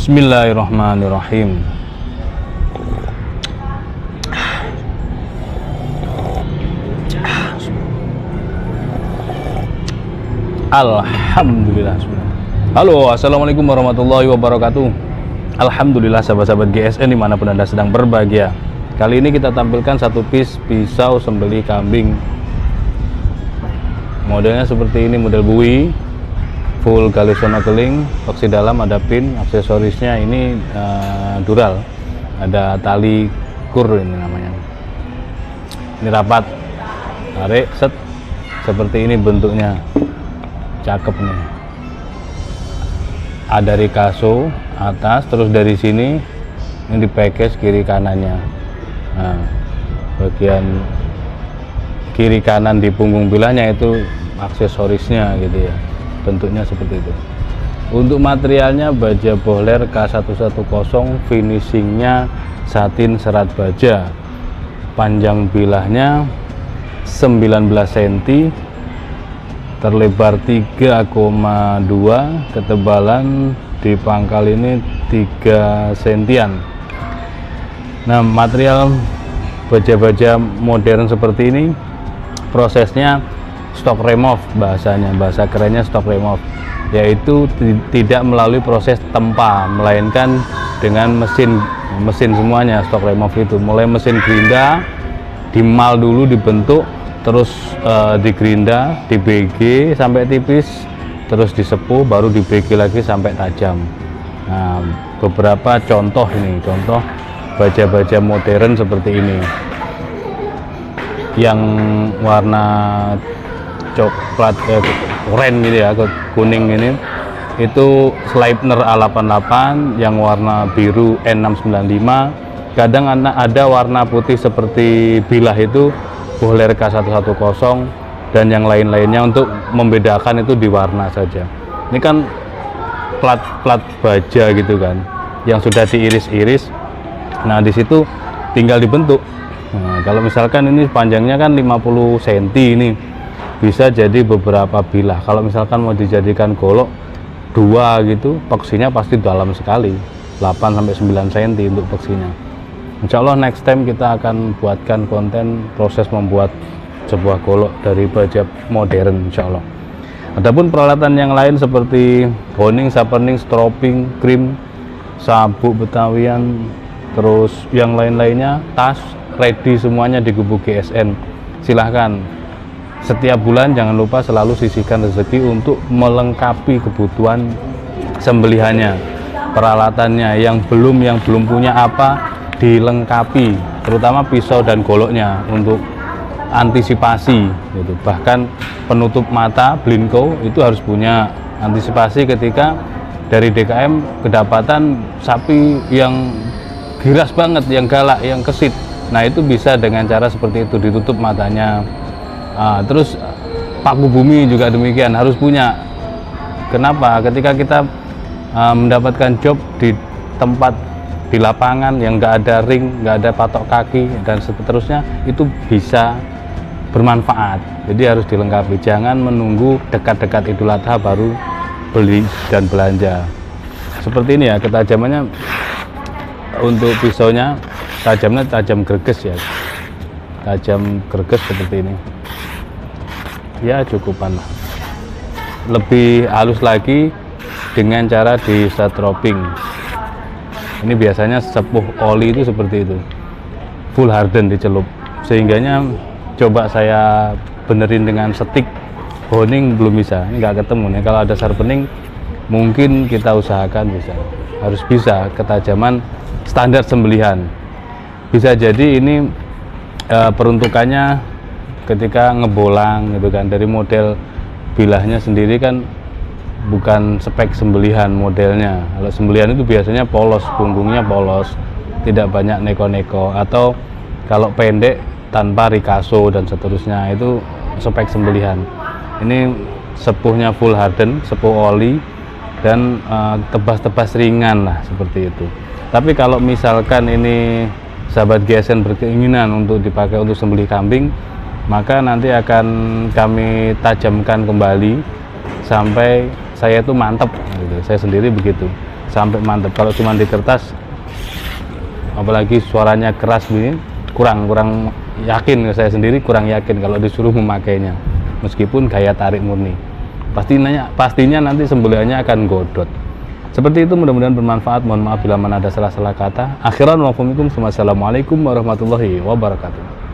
Bismillahirrahmanirrahim. Alhamdulillah. Halo, assalamualaikum warahmatullahi wabarakatuh. Alhamdulillah sahabat-sahabat GSN dimanapun Anda sedang berbahagia. Kali ini kita tampilkan satu piece pisau sembelih kambing. Modelnya seperti ini, model bui, full galus keling, oksi dalam, ada pin, aksesorisnya ini dural, ada tali kur ini namanya. Ini rapat, tarik, set, seperti ini bentuknya, cakep nih. Ada rikaso atas, terus dari sini ini di package kiri kanannya. Nah, bagian kiri kanan di punggung bilahnya itu aksesorisnya gitu ya, bentuknya seperti itu. Untuk materialnya baja bohler K110, finishingnya satin serat baja, panjang bilahnya 19 cm, terlebar 3,2, ketebalan di pangkal ini 3 sentian. Nah, material baja-baja modern seperti ini prosesnya stock remove, bahasa kerennya stock remove, yaitu tidak melalui proses tempa, melainkan dengan mesin semuanya. Stock remove itu mulai mesin gerinda, dimal dulu, dibentuk, terus digerinda, di BG sampai tipis, terus disepuh, baru di BG lagi sampai tajam. Nah, beberapa contoh ini, contoh baja-baja modern seperti ini yang warna coklat oranye gitu ya, kuning ini, itu Sleipner A88, yang warna biru N695, kadang ada warna putih seperti bilah itu bohler K110, dan yang lain-lainnya. Untuk membedakan itu di warna saja. Ini kan plat baja gitu kan, yang sudah diiris-iris. Nah, di situ tinggal dibentuk. Nah, kalau misalkan ini panjangnya kan 50 cm, ini bisa jadi beberapa bilah. Kalau misalkan mau dijadikan golok 2 gitu, peksinya pasti dalam sekali, 8-9 cm untuk peksinya. Insya Allah next time kita akan buatkan konten proses membuat sebuah golok dari baja modern, insya Allah. Adapun peralatan yang lain seperti honing, saperning, stropping, krim, sabuk betawian, terus yang lain-lainnya, tas, ready semuanya di Gubuk GSN. Silahkan, setiap bulan jangan lupa selalu sisihkan rezeki untuk melengkapi kebutuhan sembelihannya, peralatannya. Yang belum punya apa, dilengkapi, terutama pisau dan goloknya untuk antisipasi gitu. Bahkan penutup mata blinko itu harus punya antisipasi ketika dari DKM kedapatan sapi yang giras banget, yang galak, yang kesit. Nah, itu bisa dengan cara seperti itu, ditutup matanya. Terus paku bumi juga demikian, harus punya. Kenapa? Ketika kita mendapatkan job di tempat, di lapangan yang nggak ada ring, nggak ada patok kaki dan seterusnya, itu bisa bermanfaat. Jadi harus dilengkapi, jangan menunggu dekat-dekat Idul Adha baru beli dan belanja. Seperti ini ya, ketajamannya untuk pisaunya, tajamnya tajam greges ya, tajam greges seperti ini ya, cukupan lah. Lebih halus lagi dengan cara di stropping. Ini biasanya sepuh oli itu seperti itu, full harden dicelup, sehingganya coba saya benerin dengan stick honing belum bisa, ini nggak ketemu nih. Kalau ada sharpening mungkin kita usahakan bisa, harus bisa ketajaman standar sembelihan. Bisa jadi ini peruntukannya ketika ngebolang gitu kan, dari model bilahnya sendiri kan bukan spek sembelihan modelnya. Kalau sembelihan itu biasanya polos, punggungnya polos, tidak banyak neko-neko, atau kalau pendek tanpa rikaso dan seterusnya, itu spek sembelihan. Ini sepuhnya full harden, sepuh oli, dan tebas-tebas ringan lah seperti itu. Tapi kalau misalkan ini sahabat GSN berkeinginan untuk dipakai untuk sembelih kambing, maka nanti akan kami tajamkan kembali sampai saya itu mantep gitu. Saya sendiri begitu, sampai mantep. Kalau cuma di kertas, apalagi suaranya keras begini, kurang yakin. Saya sendiri kurang yakin kalau disuruh memakainya, meskipun gaya tarik murni. Pastinya nanti sembelihannya akan godot. Seperti itu, mudah-mudahan bermanfaat. Mohon maaf bila mana ada salah-salah kata. Akhiran wa assalamualaikum warahmatullahi wabarakatuh.